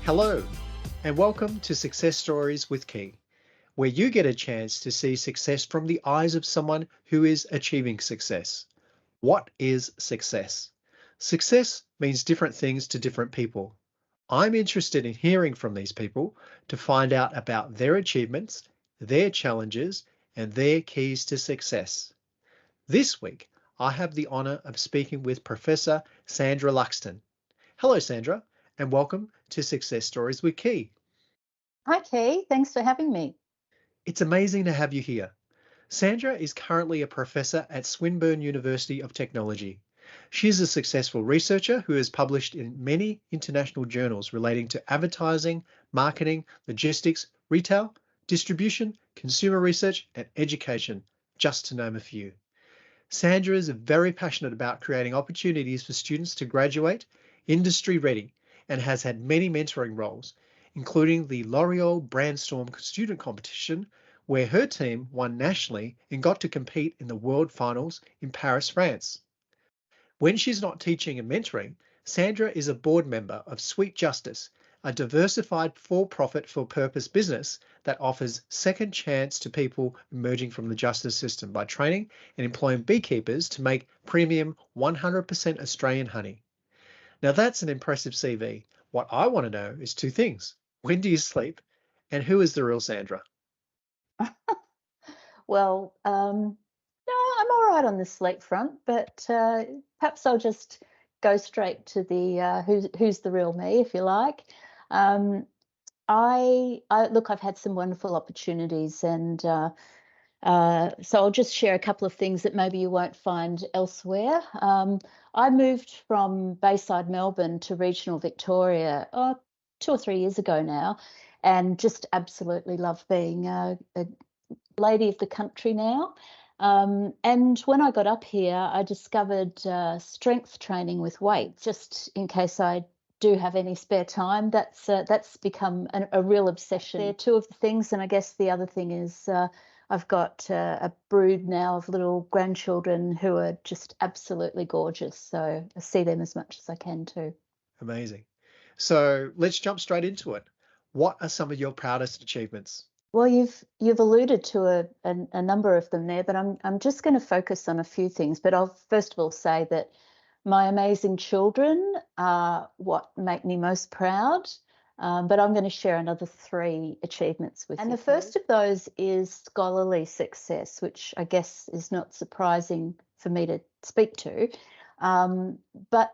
Hello, and welcome to Success Stories with Key, where you get a chance to see success from the eyes of someone who is achieving success. What is success? Success means different things to different people. I'm interested in hearing from these people to find out about their achievements, their challenges, and their keys to success. This week, I have the honour of speaking with Professor Sandra Luxton. Hello, Sandra, and welcome to Success Stories with Key. Hi, Kay. Thanks for having me. It's amazing to have you here. Sandra is currently a professor at Swinburne University of Technology. She is a successful researcher who has published in many international journals relating to advertising, marketing, logistics, retail, distribution, consumer research, and education, just to name a few. Sandra is very passionate about creating opportunities for students to graduate industry ready and has had many mentoring roles, including the L'Oréal Brandstorm student competition, where her team won nationally and got to compete in the World Finals in Paris, France. When she's not teaching and mentoring, Sandra is a board member of Sweet Justice, a diversified for-profit for-purpose business that offers second chance to people emerging from the justice system by training and employing beekeepers to make premium 100% Australian honey. Now that's an impressive CV. What I want to know is two things. When do you sleep? And who is the real Sandra? Well, no, I'm all right on the sleep front, but perhaps I'll just go straight to the who's the real me, if you like. Um, I look, I've had some wonderful opportunities, and so I'll just share a couple of things that maybe you won't find elsewhere. I moved from Bayside, Melbourne to regional Victoria 2 or 3 years ago now, and just absolutely love being a lady of the country now. And when I got up here, I discovered strength training with weights, just in case I do have any spare time. That's become a real obsession. They're two of the things, and I guess the other thing is I've got a brood now of little grandchildren who are just absolutely gorgeous. So I see them as much as I can too. Amazing. So let's jump straight into it. What are some of your proudest achievements? Well, you've alluded to a number of them there, but I'm just going to focus on a few things. But I'll first of all say that my amazing children are what make me most proud. But I'm going to share another three achievements with you. And the first of those is scholarly success, which I guess is not surprising for me to speak to. But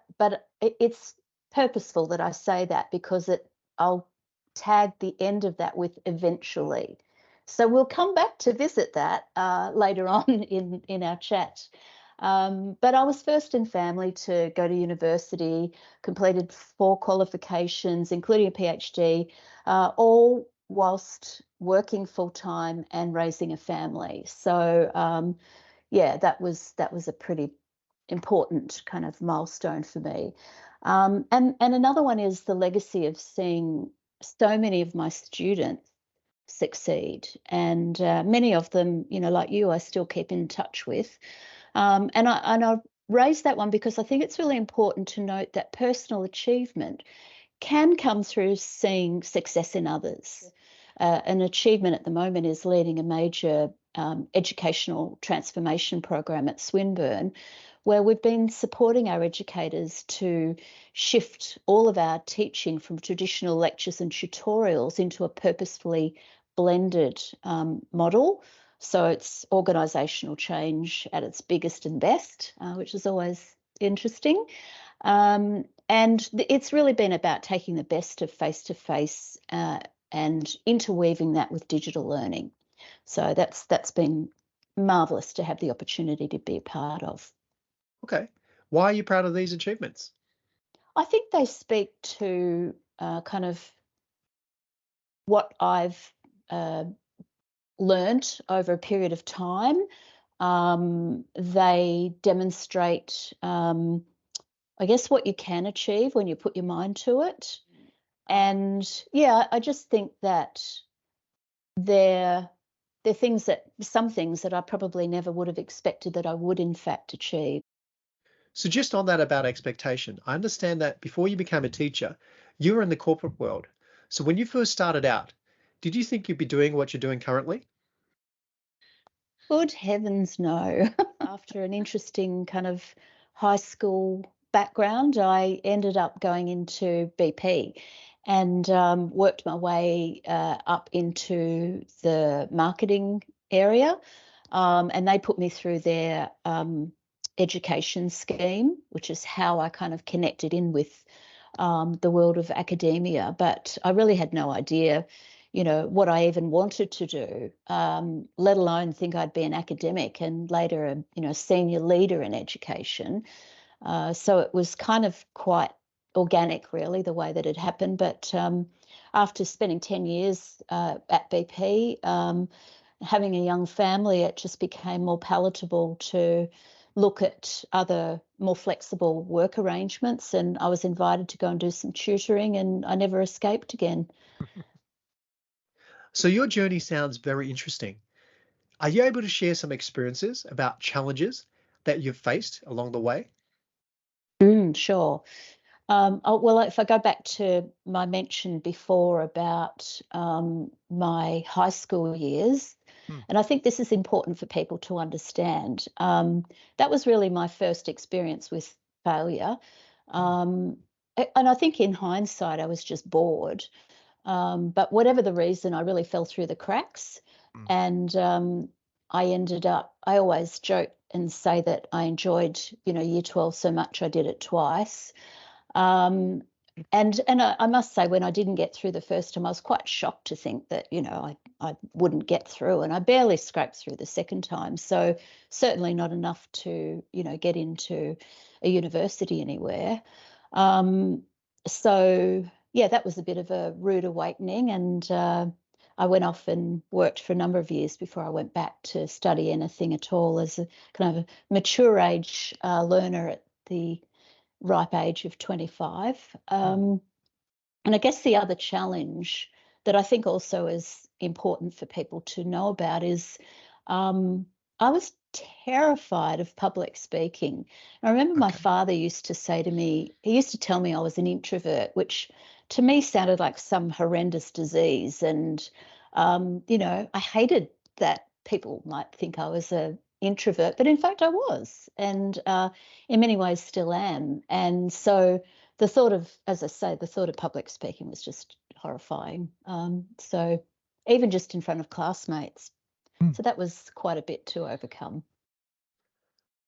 it's purposeful that I say that because I'll tag the end of that with eventually. So we'll come back to visit that later on in our chat. But I was first in family to go to university, completed 4 qualifications, including a PhD, all whilst working full time and raising a family. So yeah, that was a pretty important kind of milestone for me. And another one is the legacy of seeing so many of my students succeed, and many of them, like you, I still keep in touch with. And I raise that one because I think it's really important to note that personal achievement can come through seeing success in others. An achievement at the moment is leading a major educational transformation program at Swinburne, where we've been supporting our educators to shift all of our teaching from traditional lectures and tutorials into a purposefully blended model. So it's organisational change at its biggest and best, which is always interesting. And it's really been about taking the best of face-to-face and interweaving that with digital learning. So that's been marvellous to have the opportunity to be a part of. Okay. Why are you proud of these achievements? I think they speak to kind of what I've learnt over a period of time. They demonstrate, I guess, what you can achieve when you put your mind to it. And yeah, I just think that they're some things that I probably never would have expected that I would in fact achieve. So just on that about expectation, I understand that before you became a teacher, you were in the corporate world. So when you first started out, did you think you'd be doing what you're doing currently? Good heavens, no. After an interesting kind of high school background, I ended up going into BP and worked my way up into the marketing area. And they put me through their education scheme, which is how I kind of connected in with the world of academia. But I really had no idea, what I even wanted to do, let alone think I'd be an academic and later a senior leader in education. So it was kind of quite organic, really, the way that it happened. But after spending 10 years at BP, having a young family, it just became more palatable to look at other more flexible work arrangements. And I was invited to go and do some tutoring, and I never escaped again. So your journey sounds very interesting. Are you able to share some experiences about challenges that you've faced along the way? Sure. Well, if I go back to my mention before about my high school years, Hmm. and I think this is important for people to understand, that was really my first experience with failure. Hmm. And I think in hindsight, I was just bored. But whatever the reason, I really fell through the cracks. Hmm. And I ended up, I always joke and say that I enjoyed, year 12 so much I did it twice. Um, and I must say, when I didn't get through the first time, I was quite shocked to think that, I wouldn't get through, and I barely scraped through the second time. So certainly not enough to, get into a university anywhere. Um, so yeah, that was a bit of a rude awakening, and I went off and worked for a number of years before I went back to study anything at all as a kind of a mature age learner at the ripe age of 25. Hmm. And I guess the other challenge that I think also is important for people to know about is um, I was terrified of public speaking. I remember my Okay. father used to say to me, he used to tell me I was an introvert, which to me sounded like some horrendous disease. And, I hated that people might think I was a introvert, but in fact I was, and in many ways still am. And so the thought of, as I say, the thought of public speaking was just horrifying. So even just in front of classmates. Hmm. So that was quite a bit to overcome.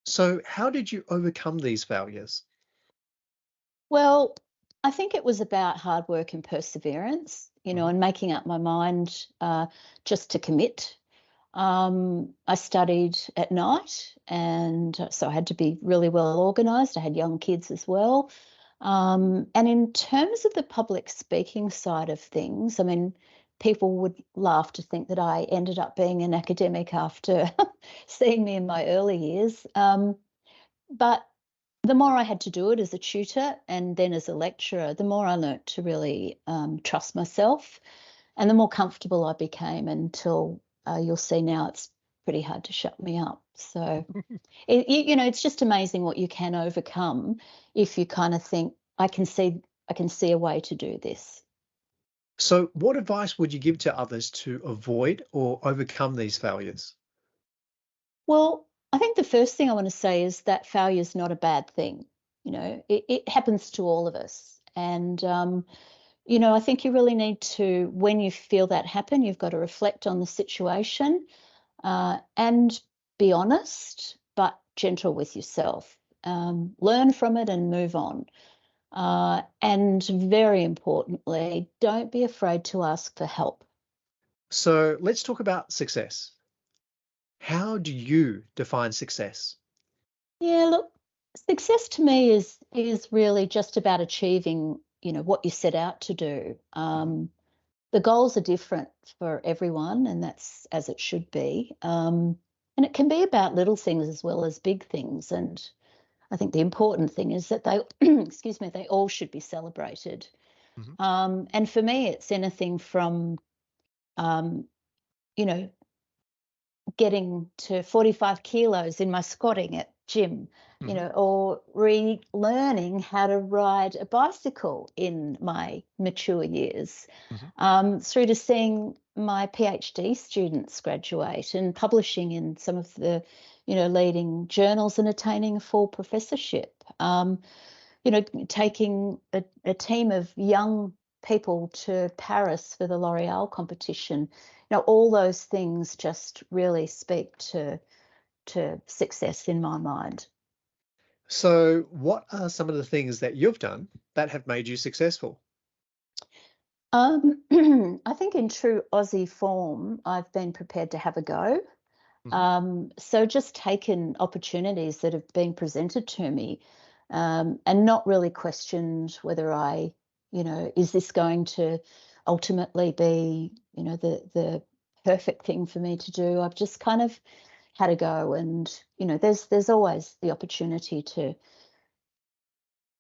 So how did you overcome these failures? Well, I think it was about hard work and perseverance, Mhm. and making up my mind just to commit. I studied at night, and so I had to be really well organised. I had young kids as well. And in terms of the public speaking side of things, I mean, people would laugh to think that I ended up being an academic after seeing me in my early years. But the more I had to do it as a tutor and then as a lecturer, the more I learnt to really trust myself, and the more comfortable I became until you'll see now it's pretty hard to shut me up. So it's just amazing what you can overcome if you kind of think, I can see a way to do this. So what advice would you give to others to avoid or overcome these failures? Well, I think the first thing I want to say is that failure is not a bad thing. It happens to all of us. And, I think you really need to, when you feel that happen, you've got to reflect on the situation and be honest, but gentle with yourself. Learn from it and move on. And very importantly, don't be afraid to ask for help. So let's talk about success. How do you define success? Yeah, look, success to me is really just about achieving, what you set out to do. Mhm. The goals are different for everyone, and that's as it should be. And it can be about little things as well as big things. And I think the important thing is that they, excuse me, they all should be celebrated. Mhm. And for me, it's anything from, um, you know, getting to 45 kilos in my squatting at gym, or relearning how to ride a bicycle in my mature years, through to seeing my PhD students graduate and publishing in some of the, leading journals and attaining a full professorship. Taking a team of young people to Paris for the L'Oréal competition. All those things just really speak to success in my mind. So what are some of the things that you've done that have made you successful? I think in true Aussie form, I've been prepared to have a go. So just taken opportunities that have been presented to me, and not really questioned whether is this going to ultimately be, the perfect thing for me to do. I've just kind of had a go, and there's always the opportunity to,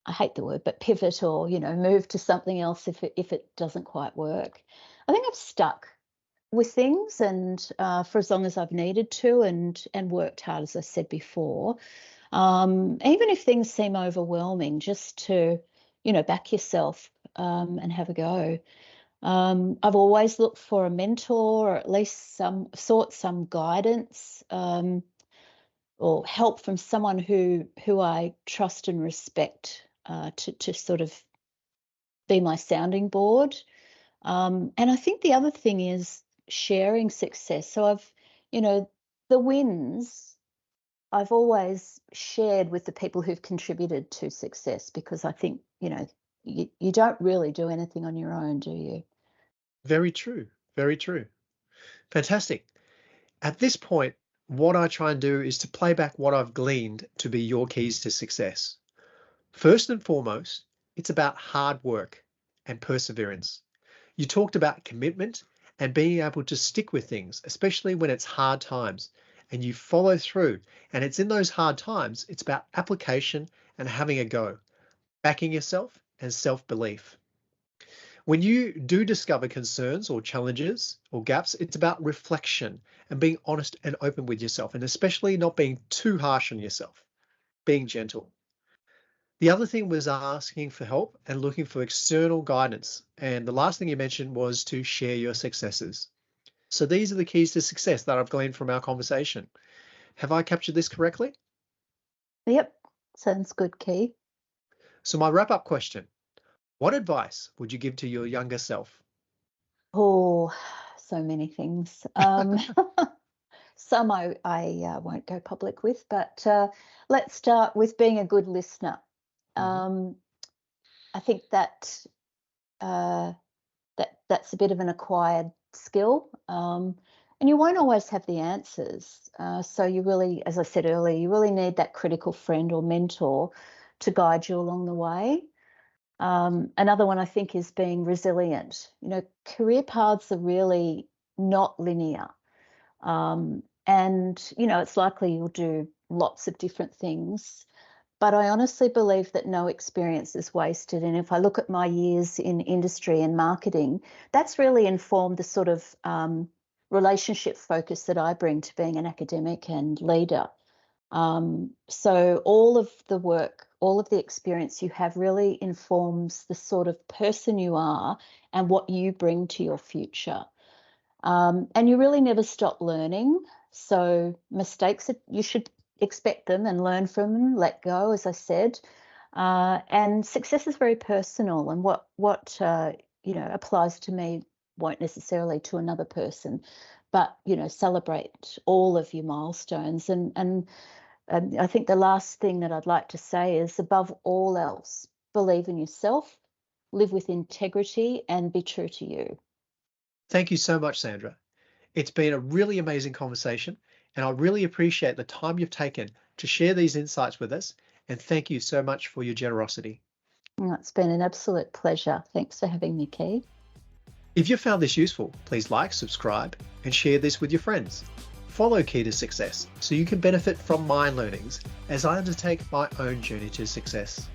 I hate the word, but pivot or move to something else if it doesn't quite work. I think I've stuck with things, and for as long as I've needed to, and worked hard, as I said before. Even if things seem overwhelming, just to back yourself, and have a go. I've always looked for a mentor, or at least some guidance, or help from someone who I trust and respect, to sort of be my sounding board. And I think the other thing is sharing success. So the wins I've always shared with the people who've contributed to success, because I think, you don't really do anything on your own, do you? Very true. Very true. Fantastic. At this point, what I try and do is to play back what I've gleaned to be your keys to success. First and foremost, it's about hard work and perseverance. You talked about commitment and being able to stick with things, especially when it's hard times, and you follow through. And it's in those hard times, it's about application and having a go, backing yourself and self-belief. When you do discover concerns or challenges or gaps, it's about reflection and being honest and open with yourself, and especially not being too harsh on yourself, being gentle. The other thing was asking for help and looking for external guidance. And the last thing you mentioned was to share your successes. So these are the keys to success that I've gleaned from our conversation. Have I captured this correctly? Yep, sounds good, Key. So my wrap-up question, what advice would you give to your younger self? Oh, so many things. Some I won't go public with, but let's start with being a good listener. I think that that's a bit of an acquired skill, and you won't always have the answers. So you really, as I said earlier, you really need that critical friend or mentor to guide you along the way. Another one I think is being resilient. Career paths are really not linear. And, it's likely you'll do lots of different things. But I honestly believe that no experience is wasted. And if I look at my years in industry and marketing, that's really informed the sort of relationship focus that I bring to being an academic and leader. So all of the work, all of the experience you have really informs the sort of person you are and what you bring to your future. And you really never stop learning. So mistakes, you should expect them and learn from them, let go, as I said. And success is very personal, and what applies to me won't necessarily to another person. But celebrate all of your milestones. And I think the last thing that I'd like to say is, above all else, believe in yourself, live with integrity, and be true to you. Thank you so much, Sandra. It's been a really amazing conversation, and I really appreciate the time you've taken to share these insights with us. And thank you so much for your generosity. It's been an absolute pleasure. Thanks for having me, Kay. If you found this useful, please like, subscribe, and share this with your friends. Follow Key to Success so you can benefit from my learnings as I undertake my own journey to success.